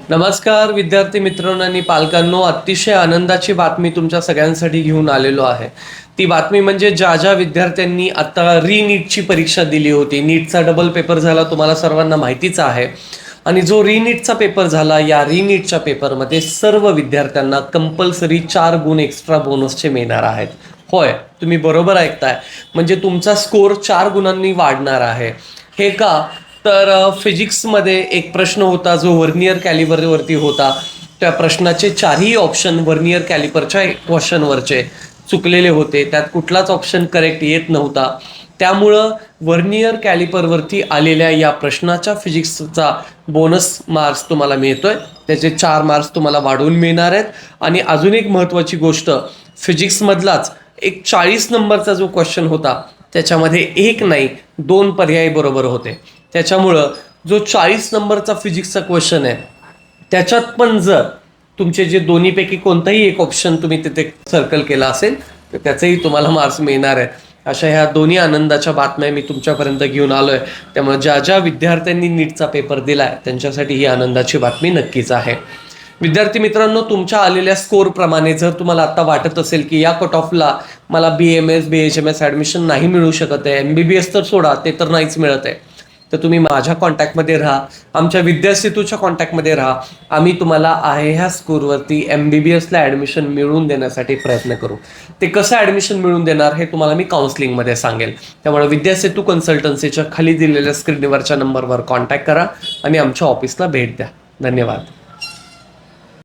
नमस्कार विद्यार्थी मित्रांनो आणि पालकांनो, अतिशय आनंदाची बातमी तुमच्या सगळ्यांसाठी घेऊन आलेलो आहे। ती बातमी म्हणजे ज्या विद्यार्थ्यांनी आता रीनीटची परीक्षा दिली होती, नीटचा डबल पेपर झाला, तुम्हाला सर्वांना माहितीच आहे। आणि जो रीनीटचा पेपर झाला, या रीनीटच्या पेपरमध्ये सर्व विद्यार्थ्यांना कंपल्सरी 4 गुण एक्स्ट्रा बोनसचे मिळणार आहेत। होय, तुम्ही बरोबर ऐकताय, म्हणजे तुमचा स्कोर 4 गुणांनी वाढणार आहे। हे का? तर फिजिक्समध्ये एक प्रश्न होता जो वर्नियर कॅलिबरवरती होता। त्या प्रश्नाचे 4ही ऑप्शन वर्नियर कॅलिबरच्या क्वेश्चनवरचे चुकलेले होते, त्यात कुठलाच ऑप्शन करेक्ट येत नव्हता। त्यामुळं वर्नियर कॅलिपरवरती आलेल्या या प्रश्नाच्या फिजिक्सचा बोनस मार्क्स तुम्हाला मिळतोय, त्याचे 4 मार्क्स तुम्हाला वाढवून मिळणार आहेत। आणि अजून एक महत्त्वाची गोष्ट, फिजिक्समधलाच एक 40 नंबरचा जो क्वेश्चन होता त्याच्यामध्ये एक नाही 2 पर्याय बरोबर होते। त्याच्यामुळं जो 40 नंबरचा फिजिक्सचा क्वेश्चन आहे त्याच्यात पण जर तुमचे जे दोन्हीपैकी कोणताही एक ऑप्शन तुम्ही तिथे सर्कल केला असेल तर त्याचेही तुम्हाला मार्क्स मिळणार आहेत। अशा ह्या दोन्ही आनंदाच्या बातम्या मी तुमच्यापर्यंत घेऊन आलो आहे। त्यामुळे ज्या विद्यार्थ्यांनी नीटचा पेपर दिला आहे त्यांच्यासाठी ही आनंदाची बातमी नक्कीच आहे। विद्यार्थी मित्रांनो, तुमच्या आलेल्या स्कोरप्रमाणे जर तुम्हाला आता वाटत असेल की या कट ऑफला मला BMS BHMS ॲडमिशन नाही मिळू शकत आहे, MBBS तर सोडा, ते तर नाहीच मिळत आहे, तर तुम्ही माझ्या कॉन्टॅक्टमध्ये राहा, आमच्या विद्यासेतूच्या कॉन्टॅक्टमध्ये राहा। आम्ही तुम्हाला आहे ह्या स्कोरवरती MBBSला ॲडमिशन मिळवून देण्यासाठी प्रयत्न करू। ते कसं ॲडमिशन मिळवून देणार हे तुम्हाला मी काउन्सिलिंगमध्ये सांगेल। त्यामुळे विद्यासेतू कन्सल्टन्सीच्या खाली दिलेल्या स्क्रीनवरच्या नंबरवर कॉन्टॅक्ट करा आणि आमच्या ऑफिसला भेट द्या। धन्यवाद।